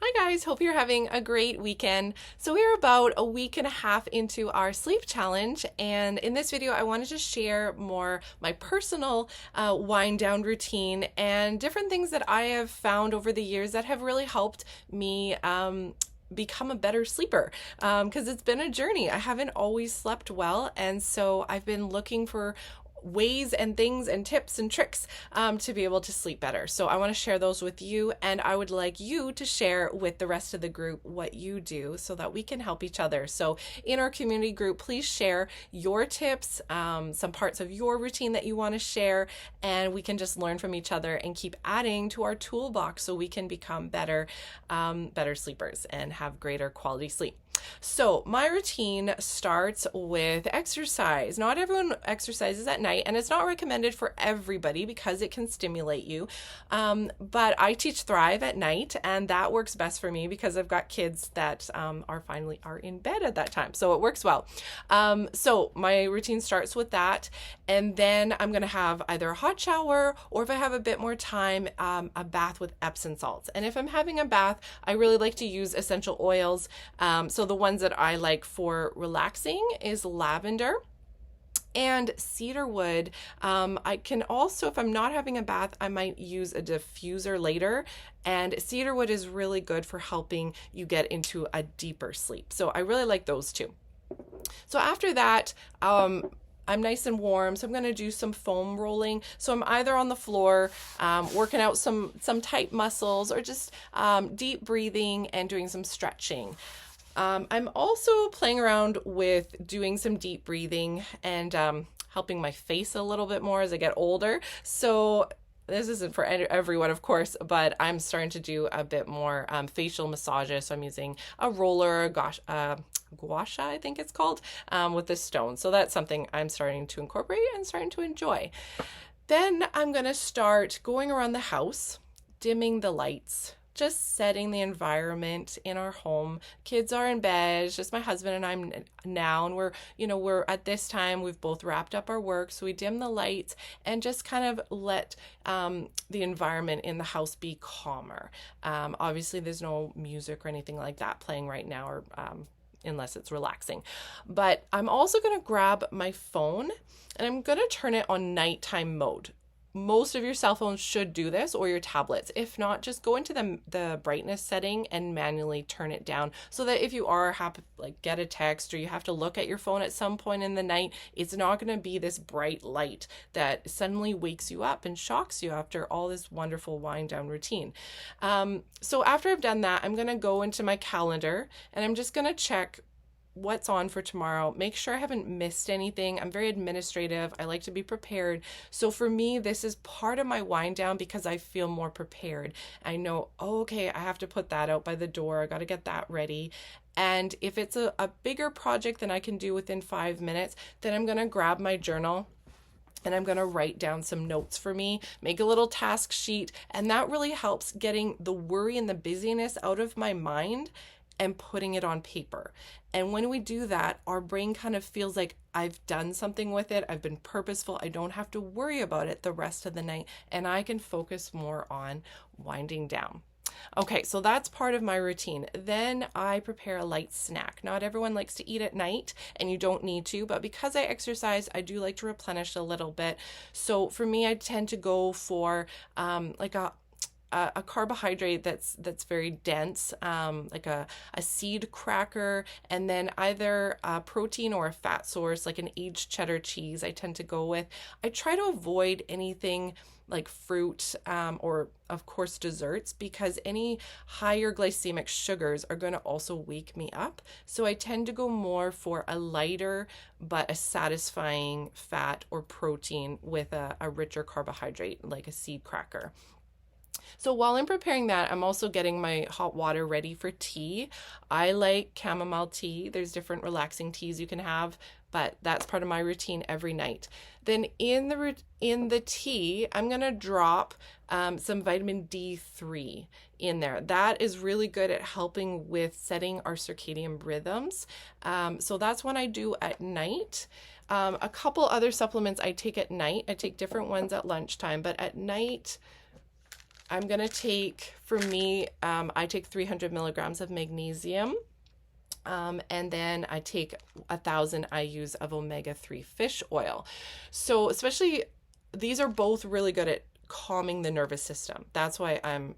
Hi guys, hope you're having a great weekend. So we're about a week and a half into our sleep challenge, and in this video I wanted to share more my personal wind down routine and different things that I have found over the years that have really helped me become a better sleeper, because it's been a journey. I haven't always slept well, and so I've been looking for ways and things and tips and tricks to be able to sleep better. So I want to share those with you, and I would like you to share with the rest of the group what you do so that we can help each other. So in our community group, please share your tips, some parts of your routine that you want to share, and we can just learn from each other and keep adding to our toolbox so we can become better sleepers and have greater quality sleep. So my routine starts with exercise. Not everyone exercises at night, and it's not recommended for everybody because it can stimulate you. But I teach Thrive at night, and that works best for me because I've got kids that are in bed at that time, so it works well. So my routine starts with that, and then I'm gonna have either a hot shower, or if I have a bit more time, a bath with Epsom salts. And if I'm having a bath, I really like to use essential oils. So the ones that I like for relaxing is lavender and cedarwood. I can also, if I'm not having a bath, I might use a diffuser later. And cedarwood is really good for helping you get into a deeper sleep. So I really like those two. So after that, I'm nice and warm, so I'm going to do some foam rolling. So I'm either on the floor, working out some tight muscles, or just deep breathing and doing some stretching. I'm also playing around with doing some deep breathing and helping my face a little bit more as I get older. So this isn't for everyone, of course, but I'm starting to do a bit more facial massages. So I'm using a roller, gua sha, I think it's called, with this stone. So that's something I'm starting to incorporate and starting to enjoy. Then I'm going to start going around the house, dimming the lights, just setting the environment in our home. Kids are in bed, it's just my husband and I now, and we're at this time, we've both wrapped up our work, so we dim the lights and just kind of let the environment in the house be calmer. Obviously there's no music or anything like that playing right now, or unless it's relaxing. But I'm also going to grab my phone and I'm going to turn it on nighttime mode. Most of your cell phones should do this, or your tablets. If not, just go into the brightness setting and manually turn it down, so that if you are get a text or you have to look at your phone at some point in the night, it's not going to be this bright light that suddenly wakes you up and shocks you after all this wonderful wind down routine. So after I've done that, I'm going to go into my calendar and I'm just going to check what's on for tomorrow, make sure I haven't missed anything. I'm very administrative. I like to be prepared. So for me, this is part of my wind down because I feel more prepared. I know, oh, okay, I have to put that out by the door. I got to get that ready. And if it's a bigger project than I can do within 5 minutes, then I'm going to grab my journal and I'm going to write down some notes for me, make a little task sheet. And that really helps getting the worry and the busyness out of my mind and putting it on paper. And when we do that, our brain kind of feels like I've done something with it. I've been purposeful. I don't have to worry about it the rest of the night, and I can focus more on winding down. Okay, so that's part of my routine. Then I prepare a light snack. Not everyone likes to eat at night, and you don't need to, but because I exercise, I do like to replenish a little bit. So for me, I tend to go for like a carbohydrate that's very dense, like a seed cracker, and then either a protein or a fat source, like an aged cheddar cheese I tend to go with. I try to avoid anything like fruit, or of course desserts, because any higher glycemic sugars are going to also wake me up. So I tend to go more for a lighter but a satisfying fat or protein with a richer carbohydrate, like a seed cracker. So while I'm preparing that, I'm also getting my hot water ready for tea. I like chamomile tea. There's different relaxing teas you can have, but that's part of my routine every night. Then in the tea, I'm going to drop some vitamin D3 in there. That is really good at helping with setting our circadian rhythms. So that's what I do at night. A couple other supplements I take at night. I take different ones at lunchtime, but at night, I'm going to take, for me, I take 300 milligrams of magnesium. And then I take 1,000 IUs of omega-3 fish oil. So especially, these are both really good at calming the nervous system. That's why I'm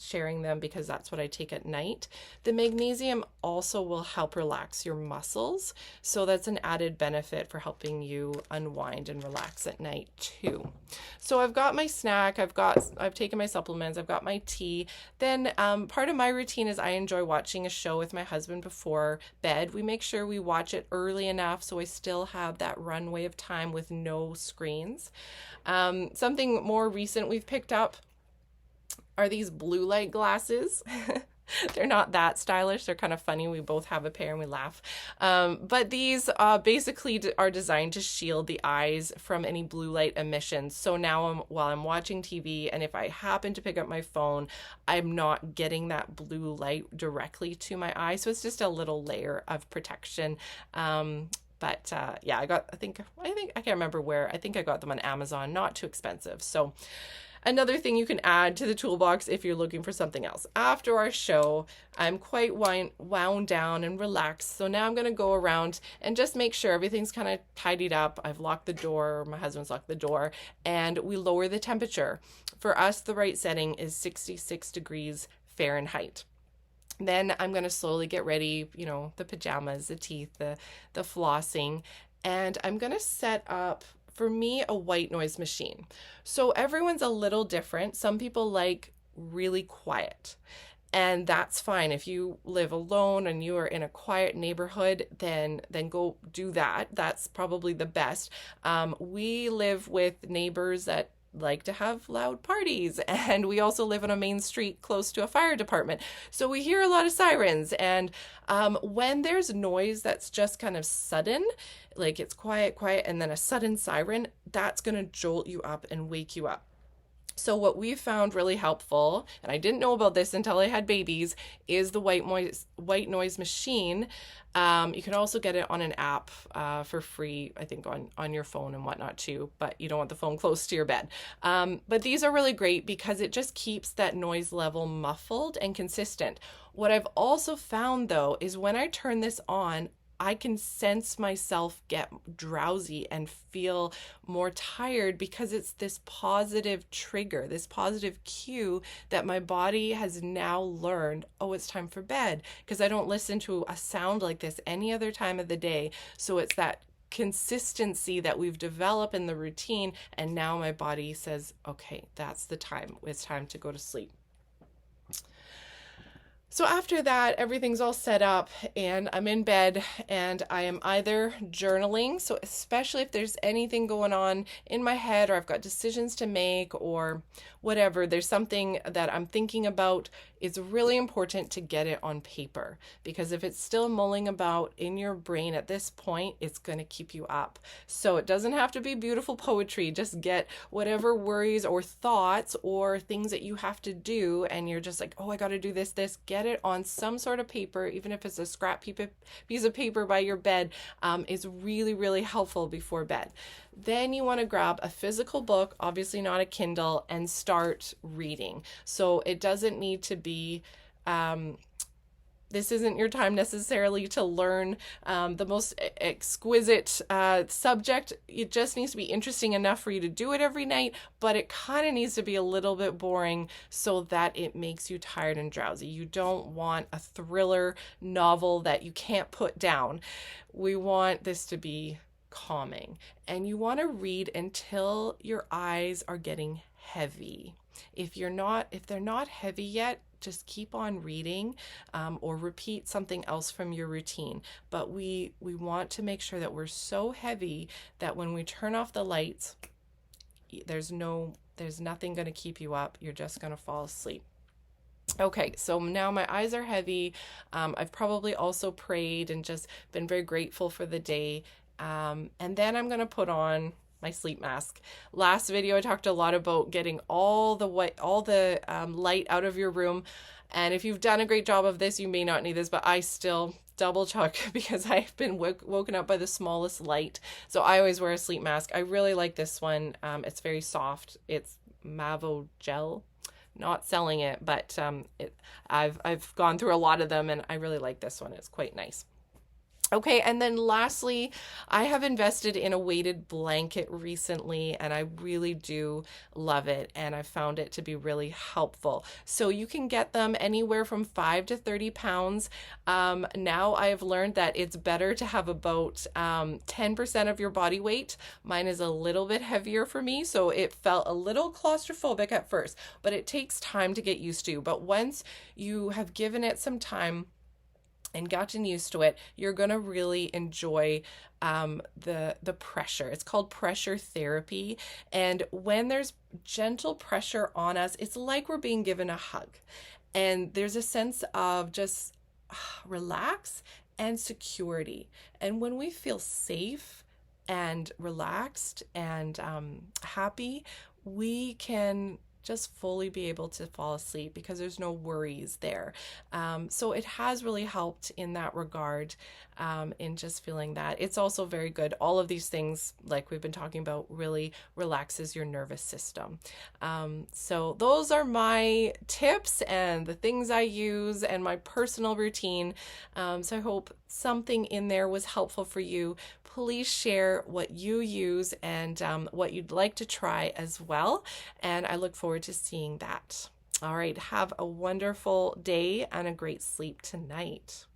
sharing them, because that's what I take at night. The magnesium also will help relax your muscles, so that's an added benefit for helping you unwind and relax at night too. So I've got my snack, I've taken my supplements, I've got my tea. Then part of my routine is I enjoy watching a show with my husband before bed. We make sure we watch it early enough so I still have that runway of time with no screens. Something more recent we've picked up are these blue light glasses. They're not that stylish. They're kind of funny. We both have a pair and we laugh. But these basically are designed to shield the eyes from any blue light emissions. So now while I'm watching TV, and if I happen to pick up my phone, I'm not getting that blue light directly to my eye. So it's just a little layer of protection. But yeah, I think I can't remember where. I think I got them on Amazon, not too expensive. So another thing you can add to the toolbox if you're looking for something else. After our show, I'm quite wound down and relaxed. So now I'm going to go around and just make sure everything's kind of tidied up. I've locked the door, my husband's locked the door, and we lower the temperature. For us, the right setting is 66 degrees Fahrenheit. Then I'm going to slowly get ready, you know, the pajamas, the teeth, the flossing, and I'm going to set up, for me, a white noise machine. So everyone's a little different. Some people like really quiet, and that's fine. If you live alone and you are in a quiet neighborhood, then go do that. That's probably the best. We live with neighbors that like to have loud parties, and we also live on a main street close to a fire department, so we hear a lot of sirens. And when there's noise that's just kind of sudden, like it's quiet and then a sudden siren, that's going to jolt you up and wake you up. So what we found really helpful, and I didn't know about this until I had babies, is the white noise machine. You can also get it on an app for free, I think on your phone and whatnot too, but you don't want the phone close to your bed. But these are really great because it just keeps that noise level muffled and consistent. What I've also found though is when I turn this on, I can sense myself get drowsy and feel more tired, because it's this positive trigger, this positive cue that my body has now learned, oh, it's time for bed, because I don't listen to a sound like this any other time of the day. So it's that consistency that we've developed in the routine, and now my body says, okay, that's the time. It's time to go to sleep. So after that, everything's all set up and I'm in bed, and I am either journaling. So especially if there's anything going on in my head, or I've got decisions to make, or whatever, there's something that I'm thinking about, it's really important to get it on paper, because if it's still mulling about in your brain at this point, it's going to keep you up. So it doesn't have to be beautiful poetry. Just get whatever worries or thoughts or things that you have to do, and you're just like, oh, I got to do this, get it on some sort of paper, even if it's a scrap piece of paper by your bed, is really, really helpful before bed. Then you want to grab a physical book, obviously not a Kindle, and start reading. So it doesn't need to be, this isn't your time necessarily to learn the most exquisite subject. It just needs to be interesting enough for you to do it every night, but it kind of needs to be a little bit boring so that it makes you tired and drowsy. You don't want a thriller novel that you can't put down. We want this to be calming, and you want to read until your eyes are getting heavy. If they're not heavy yet, just keep on reading, or repeat something else from your routine. But we want to make sure that we're so heavy that when we turn off the lights, there's nothing going to keep you up. You're just going to fall asleep. Okay, so now my eyes are heavy. I've probably also prayed and just been very grateful for the day. And then I'm going to put on my sleep mask. Last video, I talked a lot about getting all the light out of your room. And if you've done a great job of this, you may not need this, but I still double check because I've been woken up by the smallest light. So I always wear a sleep mask. I really like this one. It's very soft. It's Mavo gel. not selling it, but I've gone through a lot of them and I really like this one. It's quite nice. Okay, and then lastly, I have invested in a weighted blanket recently, and I really do love it, and I found it to be really helpful. So you can get them anywhere from 5 to 30 pounds. Now I have learned that it's better to have about 10% of your body weight. Mine is a little bit heavier for me, so it felt a little claustrophobic at first, but it takes time to get used to. But once you have given it some time and gotten used to it, you're gonna really enjoy the pressure. It's called pressure therapy, and when there's gentle pressure on us, it's like we're being given a hug, and there's a sense of just relax and security. And when we feel safe and relaxed and happy, we can just fully be able to fall asleep because there's no worries there. So it has really helped in that regard, in just feeling that. It's also very good. All of these things, like we've been talking about, really relaxes your nervous system. So those are my tips and the things I use and my personal routine. So I hope something in there was helpful for you. Please share what you use and what you'd like to try as well. And I look forward to seeing that. All right, have a wonderful day and a great sleep tonight.